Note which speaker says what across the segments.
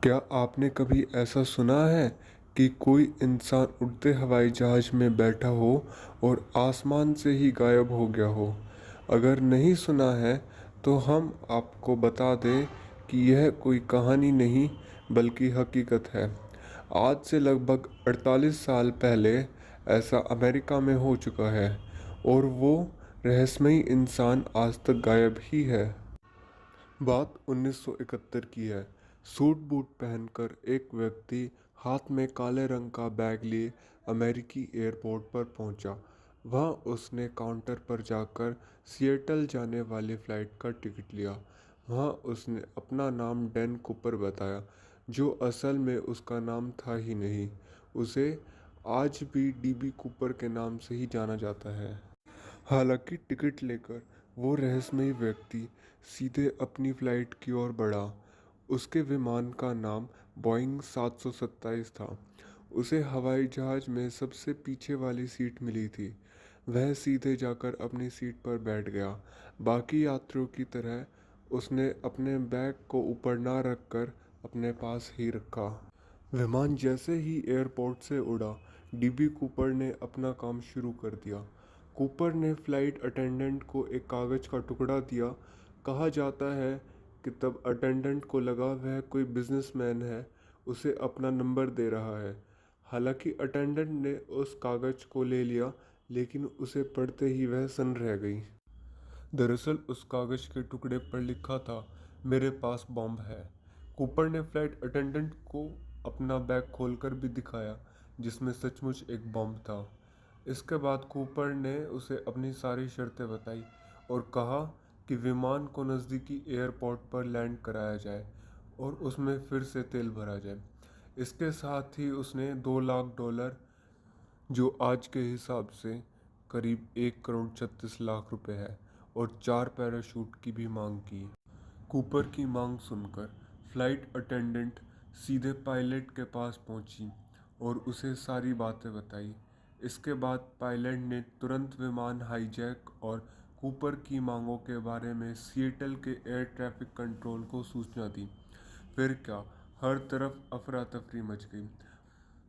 Speaker 1: क्या आपने कभी ऐसा सुना है कि कोई इंसान उड़ते हवाई जहाज में बैठा हो और आसमान से ही गायब हो गया हो? अगर नहीं सुना है तो हम आपको बता दें कि यह कोई कहानी नहीं बल्कि हकीकत है। आज से लगभग 48 साल पहले ऐसा अमेरिका में हो चुका है और वो रहस्यमयी इंसान आज तक गायब ही है। बात 1971 की है। सूट बूट पहनकर एक व्यक्ति हाथ में काले रंग का बैग लिए अमेरिकी एयरपोर्ट पर पहुंचा। वहां उसने काउंटर पर जाकर सिएटल जाने वाली फ़्लाइट का टिकट लिया। वहां उसने अपना नाम डैन कूपर बताया, जो असल में उसका नाम था ही नहीं। उसे आज भी डीबी कूपर के नाम से ही जाना जाता है। हालांकि टिकट लेकर वो रहस्यमयी व्यक्ति सीधे अपनी फ्लाइट की ओर बढ़ा। उसके विमान का नाम बोइंग 727 था। उसे हवाई जहाज में सबसे पीछे वाली सीट मिली थी। वह सीधे जाकर अपनी सीट पर बैठ गया। बाकी यात्रियों की तरह उसने अपने बैग को ऊपर ना रखकर अपने पास ही रखा। विमान जैसे ही एयरपोर्ट से उड़ा, डीबी कूपर ने अपना काम शुरू कर दिया। कूपर ने फ्लाइट अटेंडेंट को एक कागज़ का टुकड़ा दिया। कहा जाता है कि तब अटेंडेंट को लगा वह कोई बिजनेसमैन है, उसे अपना नंबर दे रहा है। हालांकि अटेंडेंट ने उस कागज़ को ले लिया, लेकिन उसे पढ़ते ही वह सन्न रह गई। दरअसल उस कागज़ के टुकड़े पर लिखा था, मेरे पास बॉम्ब है। कूपर ने फ्लाइट अटेंडेंट को अपना बैग खोलकर भी दिखाया, जिसमें सचमुच एक बॉम्ब था। इसके बाद कूपर ने उसे अपनी सारी शर्तें बताई और कहा कि विमान को नज़दीकी एयरपोर्ट पर लैंड कराया जाए और उसमें फिर से तेल भरा जाए। इसके साथ ही उसने $2 लाख, जो आज के हिसाब से करीब 1 करोड़ 36 लाख रुपए है, और 4 पैराशूट की भी मांग की। कूपर की मांग सुनकर फ्लाइट अटेंडेंट सीधे पायलट के पास पहुंची और उसे सारी बातें बताई। इसके बाद पायलट ने तुरंत विमान हाईजैक और कूपर की मांगों के बारे में सिएटल के एयर ट्रैफिक कंट्रोल को सूचना दी। फिर क्या, हर तरफ अफरा तफरी मच गई।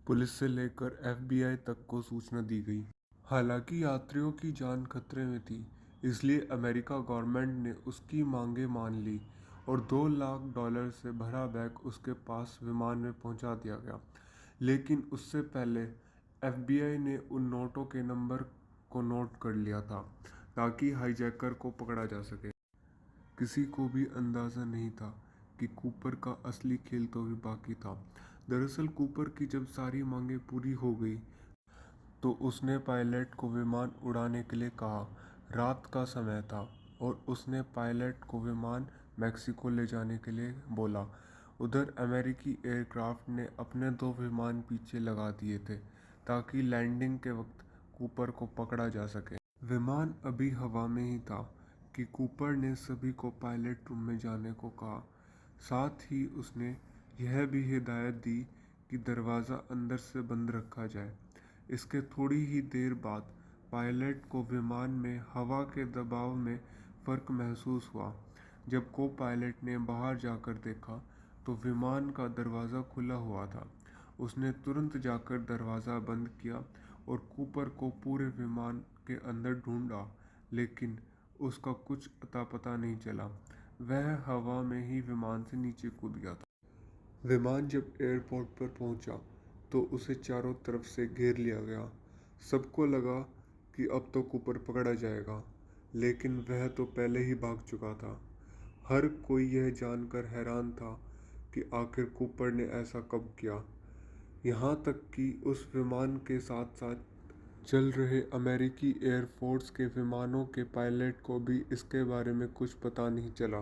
Speaker 1: पुलिस से लेकर एफबीआई तक को सूचना दी गई। हालांकि यात्रियों की जान खतरे में थी, इसलिए अमेरिका गवर्नमेंट ने उसकी मांगें मान ली और $2 लाख से भरा बैग उसके पास विमान में पहुंचा दिया गया। लेकिन उससे पहले एफबीआई ने उन नोटों के नंबर को नोट कर लिया था, ताकि हाईजैकर को पकड़ा जा सके। किसी को भी अंदाज़ा नहीं था कि कूपर का असली खेल तो भी बाकी था। दरअसल कूपर की जब सारी मांगें पूरी हो गई तो उसने पायलट को विमान उड़ाने के लिए कहा। रात का समय था और उसने पायलट को विमान मैक्सिको ले जाने के लिए बोला। उधर अमेरिकी एयरक्राफ्ट ने अपने 2 विमान पीछे लगा दिए थे, ताकि लैंडिंग के वक्त कूपर को पकड़ा जा सके। विमान अभी हवा में ही था कि कूपर ने सभी को पायलट रूम में जाने को कहा। साथ ही उसने यह भी हिदायत दी कि दरवाज़ा अंदर से बंद रखा जाए। इसके थोड़ी ही देर बाद पायलट को विमान में हवा के दबाव में फ़र्क महसूस हुआ। जब को पायलट ने बाहर जाकर देखा तो विमान का दरवाज़ा खुला हुआ था। उसने तुरंत जाकर दरवाज़ा बंद किया और कूपर को पूरे विमान के अंदर ढूंढा, लेकिन उसका कुछ अता पता नहीं चला। वह हवा में ही विमान से नीचे कूद गया था। विमान जब एयरपोर्ट पर पहुंचा तो उसे चारों तरफ से घेर लिया गया। सबको लगा कि अब तो कूपर पकड़ा जाएगा, लेकिन वह तो पहले ही भाग चुका था। हर कोई यह जानकर हैरान था कि आखिर कूपर ने ऐसा कब किया। यहाँ तक कि उस विमान के साथ साथ चल रहे अमेरिकी एयरफोर्स के विमानों के पायलट को भी इसके बारे में कुछ पता नहीं चला।